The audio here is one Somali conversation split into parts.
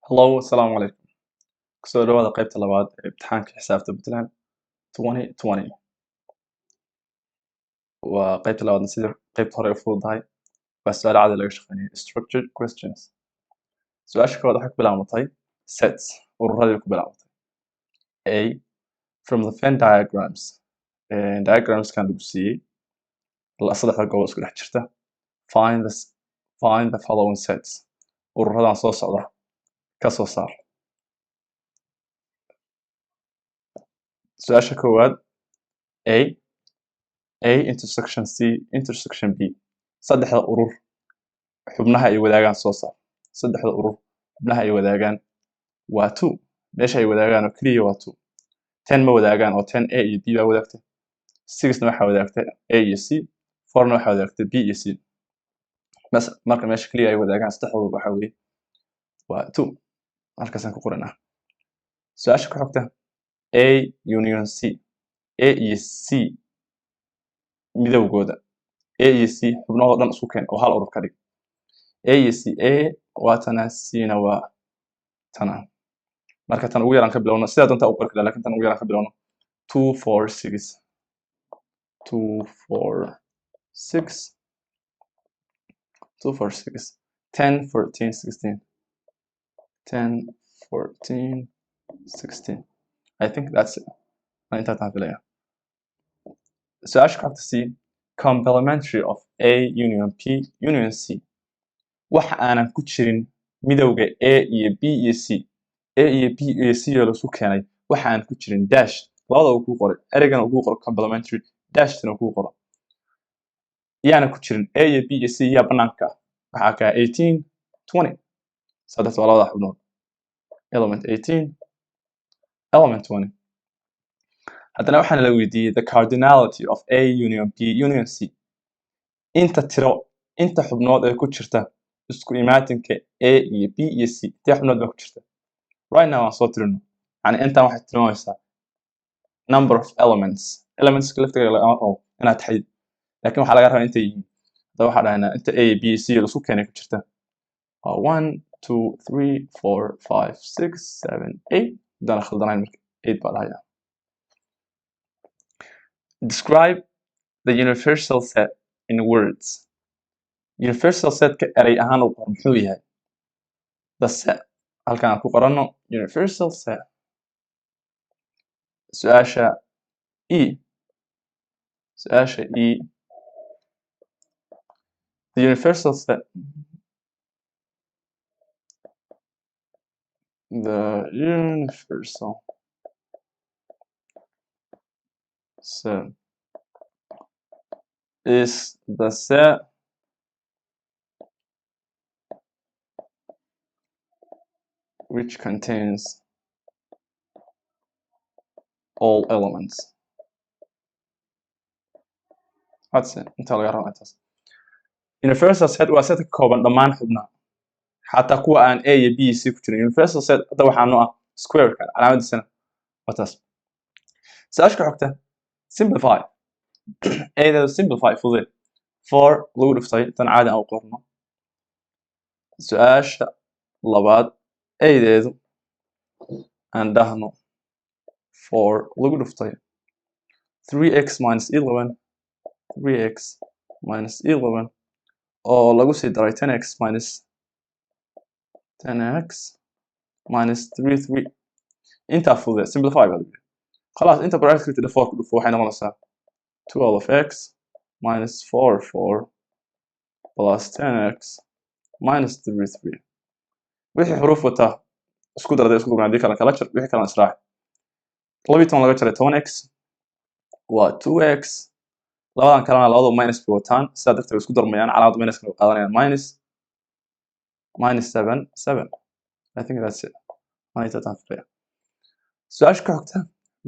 Hello, السلام عليكم. kusoo dhawaada qaybta labaad ee imtixaanka xisaabta Puntland 2020. waa qaybta labaadna sida qaybta hore u fududahay waa su'aalo caadi laga shaqeynaya structured questions. Su-aasha koowaad waxay ku bilaabatay sets ururadii ku bilaabatay. A from the Venn diagrams. Diagramskan lagu siiyey saddexda goob isku dhex jirta. Find the following sets. Ururadan soo socda ka soo saar. Su-aasha koowaad A intersection C intersection B. Saddexda urur xubnaha ay wadaagaan soo saar. Saddexda urur xubnaha ay wadaagaan waa 2. Meesha ay wadaagaan oo kaliya waa 2. 10 ma wadaagaan oo 10 A iyo B baa wadaagtay. 6 na waxa wadaagtay A iyo C. 4 na waxa wadaagtay B iyo C. Marka meesha kaliya ay wadaagaan saddexdooda waxa weeye waa 2. Markaasaan ku qoranaa. Su-aasha ku xigta A union C. A iyo C midowgooda. A iyo C xubnahooda dhan isku keen oo hal urur ka dhig. A iyo C A waa tana C na waa tana. Marka tan ugu yaraan ka bilowno sida doonta u qorkada laakiin tan ugu yaraan ka bilowno 2 4 6 2 4 6 2 4 6 10 14 16 10 14 16. I think that's it. Inta tan filaya. Su-aasha ku xigta C complementary of A union P union C. waxa aanan ku jirin midowga A iyo B iyo C. A iyo B iyo C oo la isku keenay waxa aan ku jirin dash. Labada uu ku qoray ereygan uu ku qoray complementary dashna uu ku qoray. Yaana ku jirin A iyo B iyo C ya banaanka. Waxa ka 18 20. Saddex waa labada xubnood. Element 18 element 20. haddana waxaan la weydiiyey the cardinality of A union P union C. inta xubnood ee ku jirta isku imaatinka A iyo B iyo C intee xubnood baa ku jirta. Right now aan soo tirino yani intaan waxay tilmaamaysaa number of elements laftiga laga rabo inaad taxid laakiin waxaa laga rabaa intay yihiin. hadda waxaa dhahaynaa inta A B C la isku keenay ku jirta waa 1 2 3 4 5 6 7 8 hadaan khaldanayn marka 8 baa dhahayaa. Describe the universal set in words. Universal set ka eray ahaan uu qor muxuu yahay. The set halkan aan ku qorano universal set. Su-aasha E the universal set is the set which contains all elements. That's it. Inta laga rabo intaas. Universal set waa set ka kooban dhammaan xubnaha xataa kuwa aan A iyo B iyo C ku jirin. Universal set hadda waxaa noo ah square-ka calaamadiisana waa taas. Su-aasha ku xigta simplify. Eeda simplify fudud 4 lagu dhiftay tan caadi aan u qorno. Su-aasha labaad eedeedu aan dhahno 4 lagu dhiftay 3x minus 11 3x minus 11 oo lagu sii daray 10x minus 3 inta fudud simplify baa lagu خلاص inta bracket ka 4 ku dhufo waxay noqonaysaa 12x minus 4 plus 10x minus 3 wixii xuruuf wata isku darada isku gurnaadii kala jar wixii kala israac 12 laga jaray 10x waa 2x labadan kalena labadu minus bay wataan sidaa darteed isku darmayaan calaamad minus ka qaadanayaan minus 7 I think that's it. Su-aasha ku xigta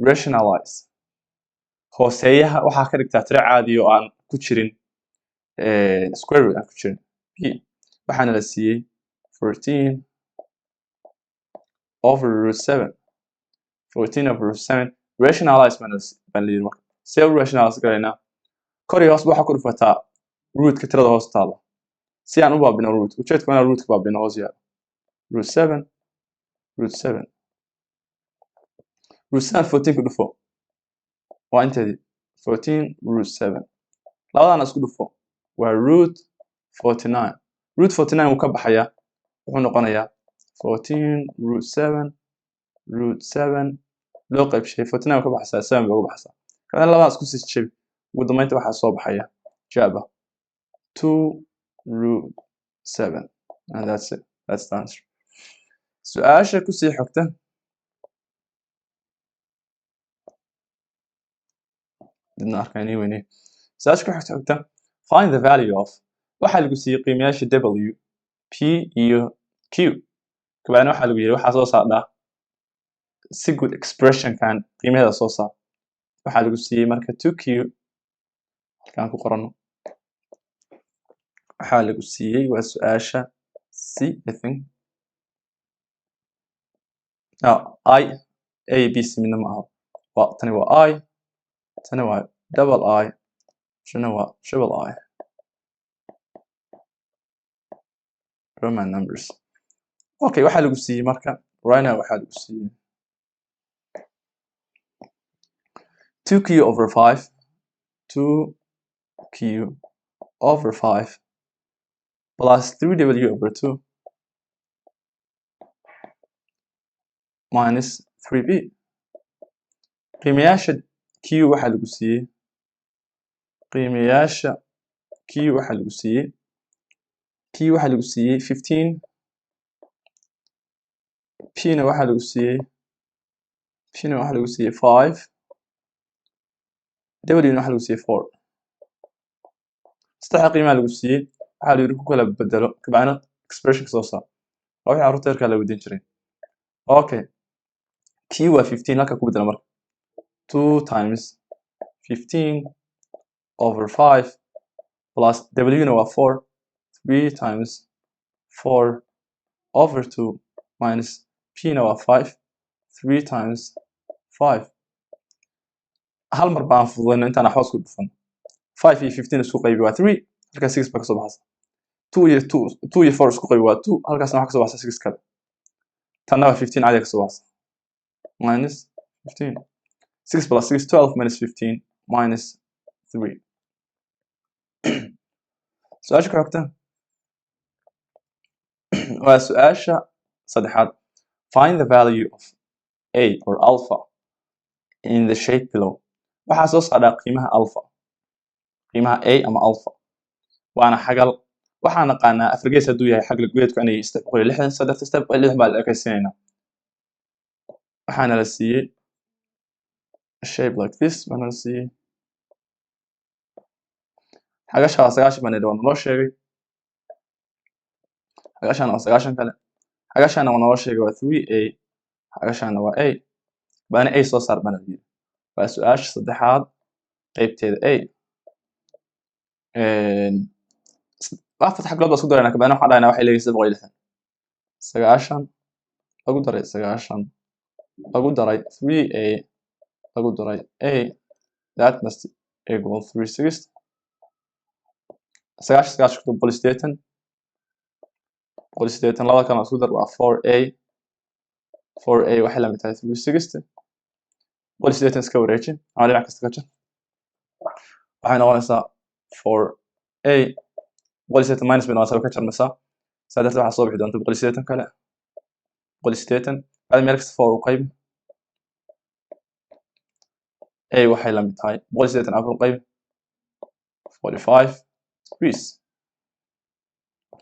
rationalize. hooseeyaha waxaa ka dhigtaa tiro caadi oo aan ku jirin square root aan ku jirin b waxaana la siiyey 14 over root 7 14 over root 7 rationalize baan la yidhi marka see u rationalize garaynaa kor iyo hoos waxaa ku dhufataa rootka tirada hoos taala si aan u baabino root ujeedku waa inaan rootka baabino hoos yaalo root 7 root 7 root 7 14 ku dhufo waa inteedii 14 root 7 labadana isku dhufo waa root 49 root 49 wuu ka baxayaa wuxuu noqonayaa 14 root 7 root 7 loo qaybshay 49 ka baxaysaa 7 bay uga baxaysaa kadib labadaas isku sii jebi ugu dambeynta waxaa soo baxaya jaaba 2 root 7 and that's it that's the answer su'aasha ku sii xogta didna arkaynay weynay su'aasha ku xogta find the value of waxa lagu siiyay qiimayaasha w p iyo q kabacdina waxa lagu yiri waxa soo saardaa si good expression kan qiimaheeda soo saar waxa lagu siiyay marka 2q halkaan ku qorano waxa lagu siiyay waa su'aasha c I think I a b c midna ma aha waa tani waa I tani waa double I tani waa triple I Roman numbers okay waxa lagu siiyay marka right now waxa lagu siiyay 2q over 5 2q over 5 plus 3w over 2 minus 3b qiimayaasha q waxa lagu siiyay qiimayaasha q waxa lagu siiyay q waxa lagu siiyay 15 p na waxa lagu siiyay 5 w na waxa lagu siiyay 4 saddex qiimaha lagu siiyay waxa la yiri ku kala bedelo kabacdina expression soo saar waxa carruurta yarka la weydiin jiray okay q waa 15 halka ku bedelo marka 2 times 15 over 5 plus w na waa 4 3 times 4 over 2 minus p na waa 5 3 times 5 hal mar baan fududeyno intaan waxba isku dhufan 5 iyo 15 isku qaybi waa 3 halka 6 baa ka soo baxaysa 2 iyo 4 isku qaybi waa 2 halkaasna waxa ka soo baxaysa 6 kale tanna waa 15 caadi ka soo baxaysa minus 15 6 plus 6 12 minus 15 minus 3 su'aasha ku xigta waa su'aasha saddexaad find the value of a or alpha in the shape below waxa soo saaraa qiimaha alpha qiimaha a ama alpha waana xagal waxaan naqaanaa afrigees hadduu yahay xagla gudeedku inay step 60 saddex step 60 baa la ekaysiinaynaa waxaana la siiyey shape like this baana la siiyey xagasha waa 90 baan idhi waa naloo sheegay xagashana waa 90 kale xagashana waa naloo sheegay waa 3a xagashana waa a baana a soo saar baana yiri waa su'aasha saddexaad qaybteeda a afar xaglood baa isku darayna kabacdina waxaan dhahaynaa waxay leeyihiin 760 lagu daray 90 lagu daray 3a lagu daray a that must equal 360 90 ku boqol sideetan laba kana isku dar waa 4a waxay la mid tahay 360 boqol sideetan iska wareeji ama dhinac kasta ka jar waxay noqonaysaa 4a boqol sideetan minus bay noqonaysaa ka jarmaysaa saa darteed waxaa soo bixi doonta boqol sideetan kale boqol sideetan بعد meel kasta 4 u qayb a waxay la mid tahay boqol sideetan afar u qayb 45 degrees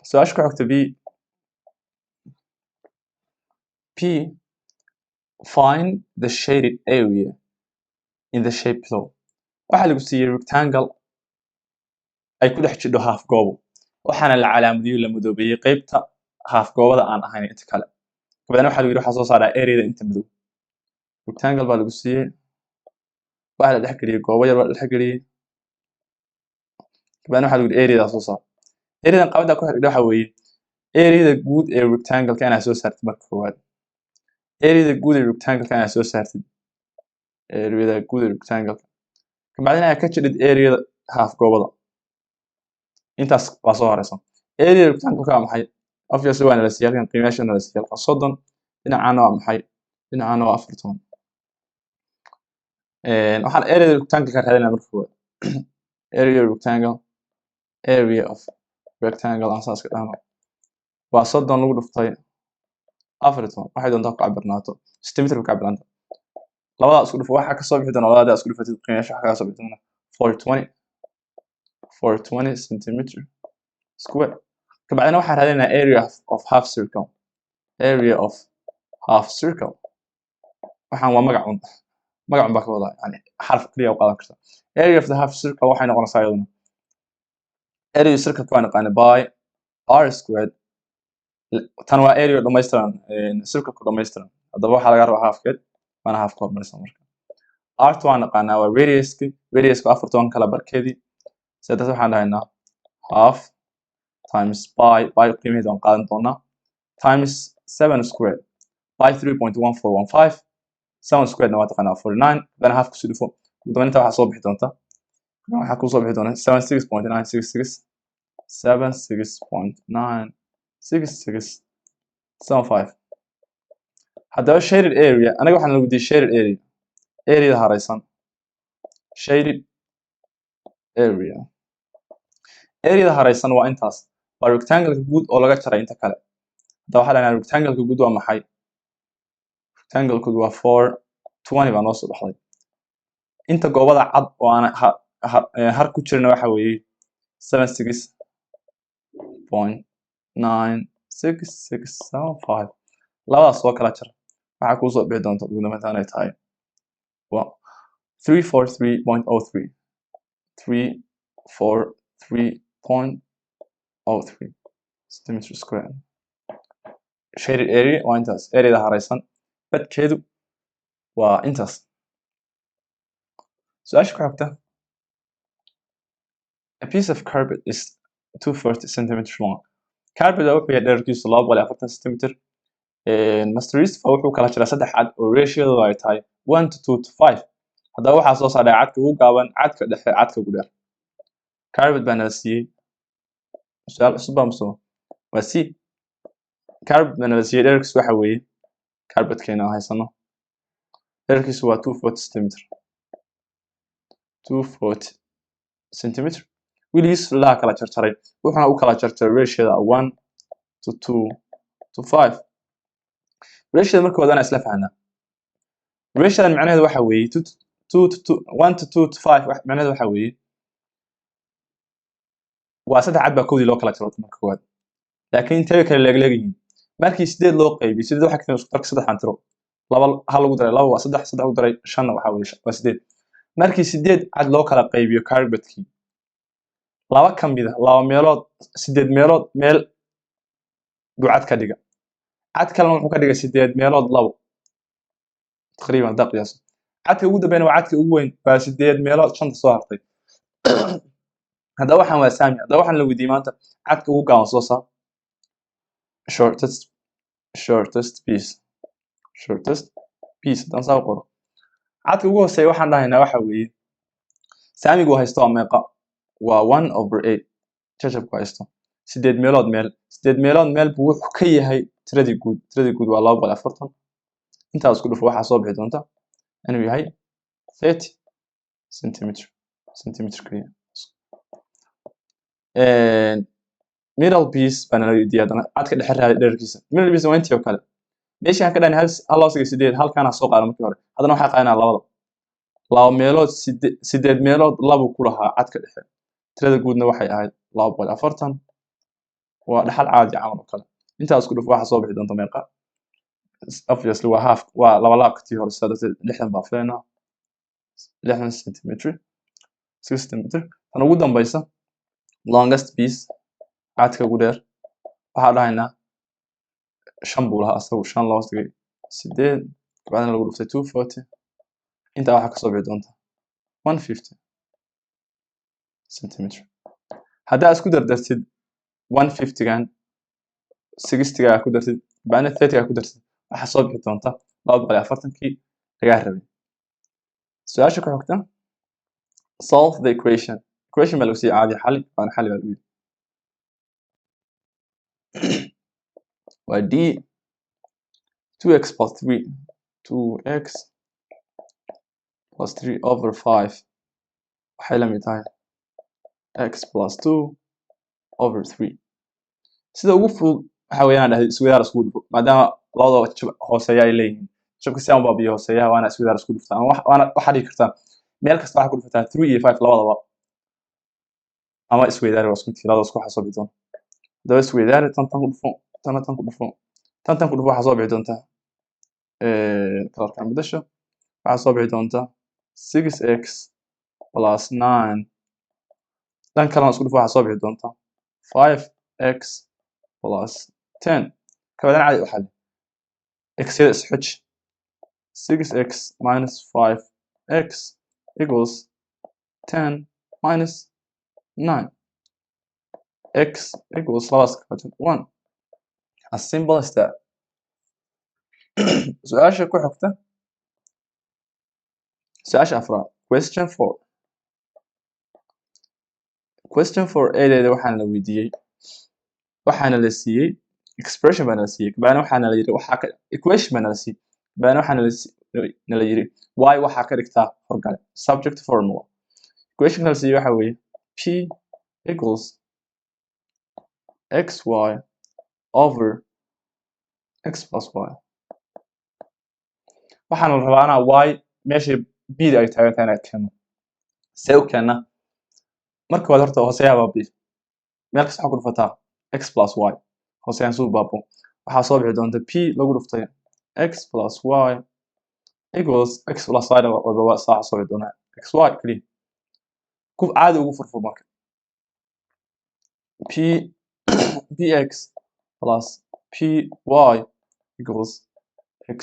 su'aasha ku xigta b find the shaded area in the shape below waxa lagu siiyay rectangle ay ku dhex jidho half goobo waxaana la calaamadiyo la madoobeeyay qaybta half goobada aan ahayn inta kale kabacdina waxa lagu yiri waxa soo saaraa area inta madow rectangle baa lagu siiyay waxa la dhex geliyay goobo yar baa la dhex geliyay kabacdina waxa lagu yiri area soo saar area qaabada ku xigta waxa weeye area guud ee rectangle kana soo saartay marka koowaad area guud ee rectangle kana soo saartay area guud ee rectangle kabacdina ay ka jidid area half goobada intaas waa soo haraysan area rectangle ka maxay obviously waa la siiyay qiimaashana la siiyay 30 dhinacana waa maxay dhinacana waa 40 waxaan area rectangle ka raadinaa marka koowaad area rectangle area of rectangle aan saas ka dhahno waa 30 lagu dhuftay 40 waxay doontaa ku cabirnaato centimeter ka cabirnaato labada isku dhufo waxa ka soo bixi doona labada isku dhufatid qiyaasha waxa ka soo bixi doona 420 centimeter square kabacdina waxaan raadinaa area of half circle area of half circle waxaan waa magacun baa ka wadaa yani xarf kaliya u qaadan kartaa area of the half circle waxay noqonaysaa iyaduna area circle waa naqaan by r squared tan waa area dhameystiran circle ku dhameystiran hadaba waxa laga rabaa halfkeed waana half hormarsan marka r waa naqaanaa waa radius ka 40 kala barkeedii sidaas waxaan dhahaynaa half times by qiimaheeda aan qaadan doonaa times 7 squared by 3.1415 7 squared na waa taqaanaa 49 then half ku sidifo gudaynta waxa soo bixi doonta waxa ku soo bixi doona 76.966 76.96675 hadaba shaded area aniga waxaan lagu diiday shaded area haraysan shaded area haraysan waa intaas waa rectangle guud oo laga jaray inta kale hadaba waxa la rectangle guud waa maxay rectangle guud waa 420 baa noo soo baxday inta goobada cad oo aan har ku jirna waxa weeye 76.96675 labadaas soo kala jar waxa ku soo bixi doonta ugu dambeynta ay tahay 343.03 343.03 centimeter square shaded area waa intaas area haraysan badkeedu waa intaas su'aasha ku xigta a piece of carpet is 240 centimeters long carpet wuxuu yahay dhererkiisu 240 centimeter masterist wuxuu kala jiraa saddex cad oo ratio ay tahay 1:2:5 hadaba waxa soo saaray cadka ugu gaaban cadka dhexe cadka ugu dheer carpet baan la siiyay su'aal cusub baa soo waa si carpet baan la siiyay dhererkiisu waxa weeye carpetkeena haysano dhererkiisu waa 240 centimeter 240 centimeter wiliis la kala jarjaray wuxuuna u kala jarjaray ratio 1:2:5 ratio marka wadana isla fahanaa ratio macnaheedu waxa weeye 1:2:5 macnaheedu waxa weeye waa saddex cad baa koodii loo kala jaro marka koowaad laakiin intee kale leegleegiin markii 8 loo qaybiyo 8 waxa keenay isku darka saddex aan tiro laba hal lagu daray laba waa saddex lagu daray 5 waxa weeye waa 8 markii 8 cad loo kala qaybiyo carpetkii laba kamid ah laba meelood 8 meelood meel ducad ka dhiga cad kalena wuxuu ka dhigay 8 meelood labo taqriiban daqiiqas cadka ugu dambeeyna waa cadka ugu weyn waa 8 meelood 5 soo hartay hadaba waxaan waa saami hadaba waxaan la weydiiyay maanta cadka ugu gaaban soo saar shortest piece dan saa qoro cadka ugu hooseeya waxaan dhahaynaa waxa weeye saamigu haysto meeqa waa 1/8 jajabku haysto 8 meelood meel buu wuxuu ka yahay tiradii guud waa 240 intaas ku dhufo waxa soo bixi doonta inuu yahay 30 centimeter kaliya middle piece bana la diyaadana cadka dhexe raadi dhererkiisa middle piece waa intii oo kale meeshaan ka dhan hal loo sigay 8 halkaan soo qaadan markii hore hadana waxa qaadana laba meelood 8 meelood laba ku lahaa cadka dhexe tirada guudna waxay ahayd 240 waa dhaxal caadi camal oo kale intaas ku dhufo waxa soo bixi doonta meeqa obviously waa half waa laba laabtii hore saddex 60 baa filayna 60 centimeter 6 centimeter tan ugu dambaysa longest piece cadka ugu dheer waxa dhahaynaa 5 buu lahaa asagu 5 loo sigay 8 بعدين lagu dhuftay 240 inta waxa ka soo bixi doonta 150 centimeter hadaa isku dardartid 150 gan 60 ga ku dartid baana 30 ga ku dartid waxa soo bixi doonta 240kii laga rabay su'aasha ku xigta solve the equation ma lagu sii caadi xal baan xal baa u waa d 2x plus 3 2x plus 3 over 5 waxay la mid tahay x plus 2 over 3 sida ugu fudud waxa weeyaan dhahay isweydaar isku dhufo maadaama labadaba jab hooseeya ay leeyihiin jabka si aan u baabiyo hooseeyaha waana isweydaar isku dhuftaa waana waxaa dhigi kartaa meel kasta waxaa ku dhufataa 3 iyo 5 labadaba ama isweydaari waa isku mid labada isku waxaa soo bixi doona haddaba isweydaari tan ku dhufo tan ku dhufo tan ku dhufo waxaa soo bixi doontaa kalarkan bedasho waxaa soo bixi doontaa 6x plus 9 dhan kalena isku dhufo waxaa soo bixi doontaa 5x plus 10 kabadan caadi u xal x yada isxuj 6x minus 5x equals 10 minus 9 x equals labadaas ka qaadan 1 as simple as that su-aasha ku xigta su-aasha afraad question 4 question 4 eedeeda waxaana la weydiiyey waxaana la siiyey expression baana la siiyey kabacdina waxaana la yiri waxaa ka equation baana la siiyey kabacdina waxaana la yiri y waxaa ka dhigtaa horgale subject formula equation la siiyey waxa weeye p equals xy over x plus y waxaana la rabaa inaa y meesha bda ay taagan tahay inaad keeno see u keena marka waad horta hooseeyaha baa b meel kasta waxaa ku dhufataa x plus y hooseeyaan suu baabo waxaa soo bixi doonta p lagu dhuftay x plus y equals x plus y waa saa soo bixi doonaa xy kaliya ku caadi ugu furfur marka p px plus py equals x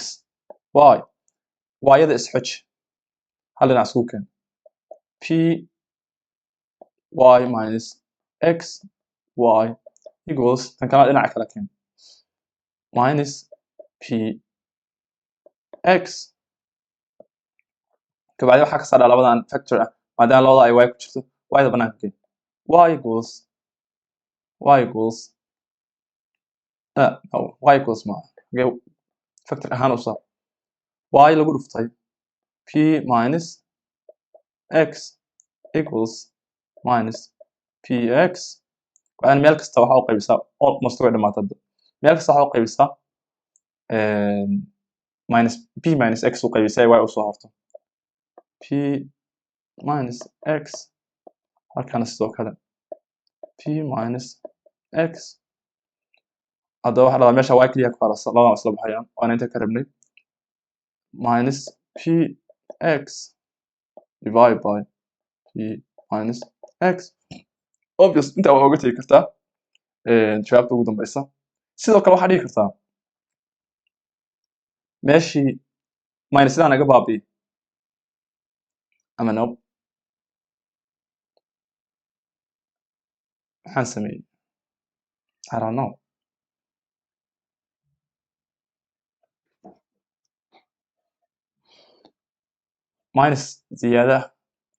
y y-yada isxoj hal dhinac isku keen p y minus x y equals tan kala dhinaca kala keen minus p x kabacdi waxaa ka saaraa labadan factor ah maadaama labada ay y ku jirto y-da banaanka keen y equals y equals ma factor ahaan u saar y lagu dhuftay p minus x equals minus px waxaan meel kasta waxa u qaybisaa almost way dhamaatay meel kasta waxa u qaybisaa minus p minus x u qaybisay y u soo harto p minus x halkana sidoo kale p minus x haddaba waxaa dhahdaa meesha y keliya ku harasa labadan isla baxayaan waana inta ka rabnay minus px divided by p minus x obvious inta waa uga tegi kartaa jawaabta ugu dambeysa sidoo kale waxaa dhigi kartaa meeshii minus sidaan naga baabi'i ama nope maxaan sameeyey I don't know minus ziyaada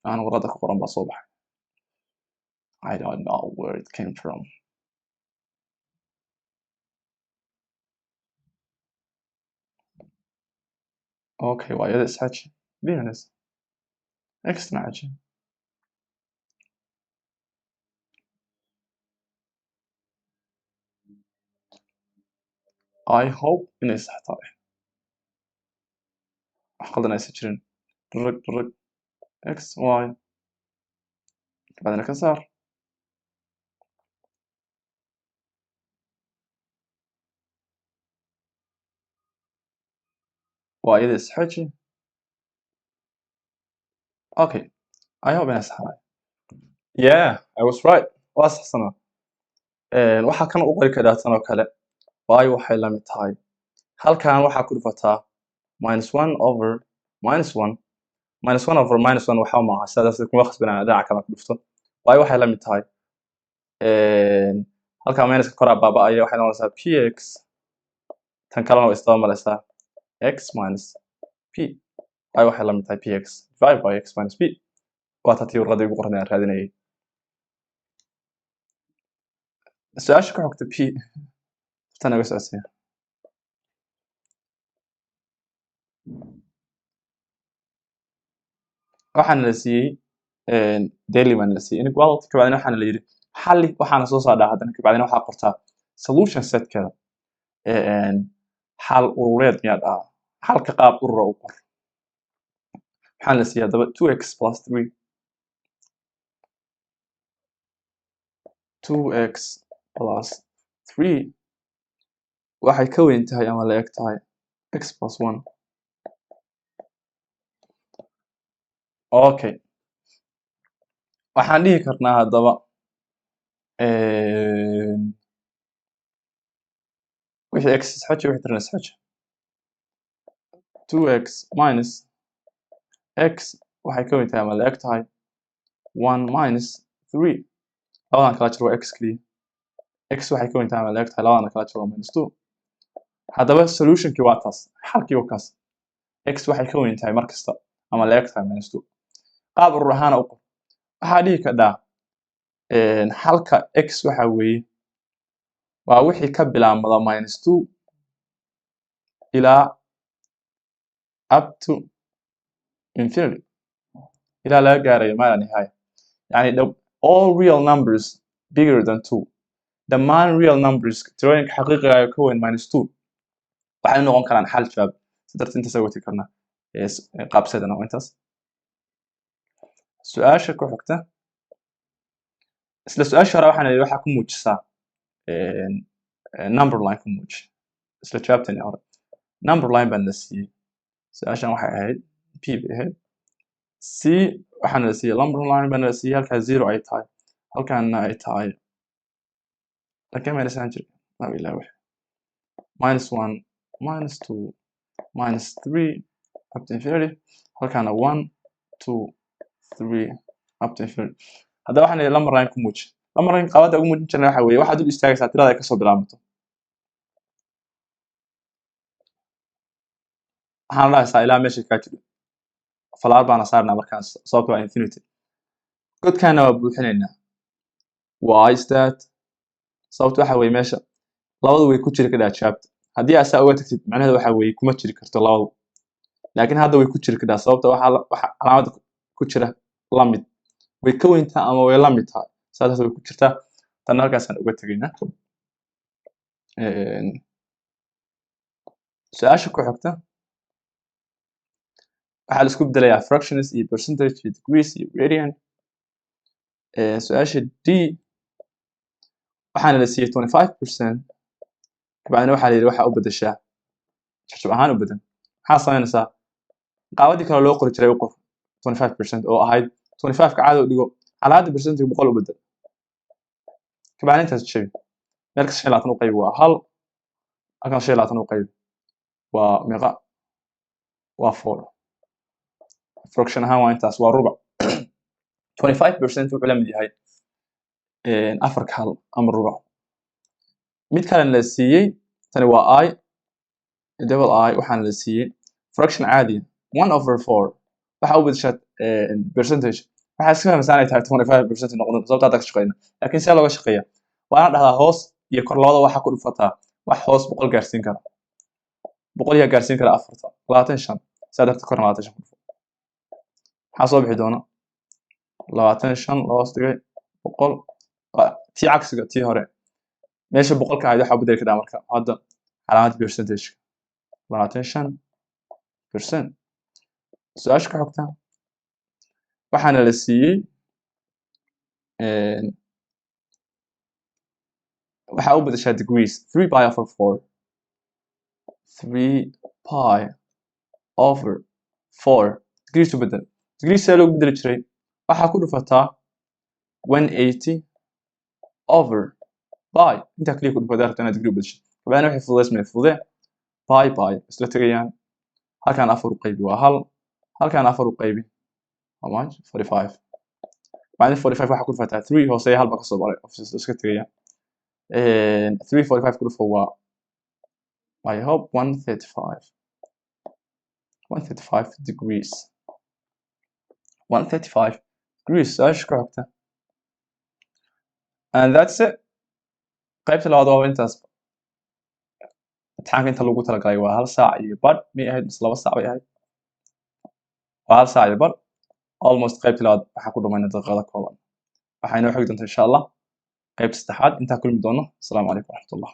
aan warada ku qoran baa soo baxay I don't know where it came from okay y-yada isxaji b minus x nacaji I hope inay sax tahay wax qaldan aysan jirin rag x y kabacdina ka saar y-yada isxaji okay I hope inay sax tahay yeah I was right waa saxsanaa waxaa kan u qori karaa tan oo kale y waxay la mid tahay halkan waxaa ku dhufataa minus 1 over minus 1 minus 1 over minus 1 waxaa maaha sidaas kuma khasbanaa dhinaca kale ku dhufto y waxay la mid tahay halkan minuska koraa baaba'aya waxay noqonaysaa px tan kalena way isdaba maraysaa x minus p y waxay la mid tahay px divided by x minus p waa tatii warqadii ugu qornay aan raadinayay su-aasha ka xogta p tan naga socodsiya waxaana la siiyey daily baan la siiyey inequality kabacdina waxaana la yidhi xalli waxaana soo saardhaa haddana kabacdina waxaa qortaa solution setkeeda xal urureed miyaa dhahaa xalka qaab urura u qor waxaana la siiyey haddaba 2x plus 3 2x plus 3 waxay ka weyn tahay ama la eg tahay x plus 1 okay waxaan dhihi karnaa haddaba wixii x isxoji wixii tirna isxoji 2x minus x waxay ka weyn tahay ama la eg tahay 1 minus 3 labadan kala jir waa x keliya x waxay ka weyn tahay ama la eg tahay labadan kala jir waa minus 2 haddaba solutionkii waa taas xalkii waa kaas x waxay ka weyn tahay mar kasta ama la eg tahay minus 2 qaab urur ahaana u qor waxaa dhihi kadhaa xalka x waxa weeye waa wixii ka bilaabmada minus 2 ilaa up to infinity ilaa laga gaarayo mala nihaaya yani all real numbers bigger than 2 dhammaan real numbers tirooyinka xaqiiqiga ka weyn minus 2 waxay noqon karaan xal jawaab si darteed intaas wati karnaa qaabsadana waa intaas su-aasha ku xigta isla su-aasha hore waxaan yidhi waxaa ku muujisaa number line ku muuji isla jawaabtani hore number line baan la siiyey su-aashan waxay ahayd p bay ahayd c waxaana la siiyey number line baan la siiyey halkaa 0 ay tahay halkaana ay tahay halkee maynasan jir minus 1 minus 2 minus 3 up to infinity halkaana 1 2 3 up to infinity haddaba waxaan yidhi number line ku muuji number line qaabada ugu muujin jirnay waxa weeye waxaad dul istaagaysaa tirada ay kasoo bilaabato waxaan lahaysaa ilaa meesha kaa jiro falaar baana saarnaa markaan sababto waa infinity godkaana waa buuxinaynaa why is that sababto waxa weeye meesha labadu way ku jiri kadhaa jawaabta haddii asaa uga tagtid macnaheedu waxa weeye kuma jiri karto labadu laakiin hadda way ku jiri kadhaa sababta waxa calaamada ku jira la mid way ka weyntaa ama way la mid tahay saas way ku jirtaa tan halkaasaan uga tegaynaa su-aasha ku xigta waxaa la isku bedelayaa fractions iyo percentage iyo degrees iyo radian su-aasha d waxaana la siiyey 25% kabacdina waxaa la yidhi waxaa u bedeshaa jajab ahaan u bedan maxaa samaynaysaa qaabadii kale loo qori jiray u qor 25% oo ahayd 25 ka caadi u dhigo calaamada percentage 100 u bedel kabacdina intaas jabi meel kasta 25 u qaybi waa hal halkan 25 u qaybi waa meeqa waa 4 fraction ahaan waa intaas waa rubac 25% wuxuu la mid yahay afarka hal ama rubac mid kale la siiyey tani waa I double I waxaan la siiyey fraction caadi 1/4 waxa u bedeshaa percentage waxa iska fahmaysaa inay tahay 25% noqon sababta aad ka shaqeynaa laakiin si looga shaqeeyaa waana dhahdaa hoos iyo kor labada waxa ku dhufataa wax hoos 100 gaarsiin kara 100 ya gaarsiin kara 4 25 sadarta kor 25 maxaa soo bixi doona 25 loos dhigay 100 tii cagsiga tii hore meesha 100 ka ahayd waxa bedeli karaa marka hadda calaamad percentage 25% su-aasha ku xigta waxaana la siiyey waxaa u bedeshaa degrees 3 pi over 4 3 pi over 4 degrees u bedel degrees see loogu bedeli jiray waxaa ku dhufataa 180 over pi intaa kaliya ku dhufataa rabta inaad degree u bedesho kabacdina waxay fududaysmaya fududee pi isla tegayaan halkaan 4 u qaybi waa hal halkaan 4 u qaybi how much 45 بعدين 45 waxaa ku dhufataa 3 hooseeya halba ka soo baray iska tegayaan 345 ku dhufo waa I hope 135 degrees 135 degrees su-aasha ku xigta and that's it qaybta labaad waa intaas imtixaanka inta lagu talagalay waa 1 saac iyo badh miyay ahayd mise 2 saac bay ahayd waa 1 saac iyo badh almost qaybtii labaad waxaa ku dhamayna daqiiqada kooban waxaa inoo xogi doonta insha allah qaybta saddexaad intaa kulmi doono asalaamu calaykum waraxmatullah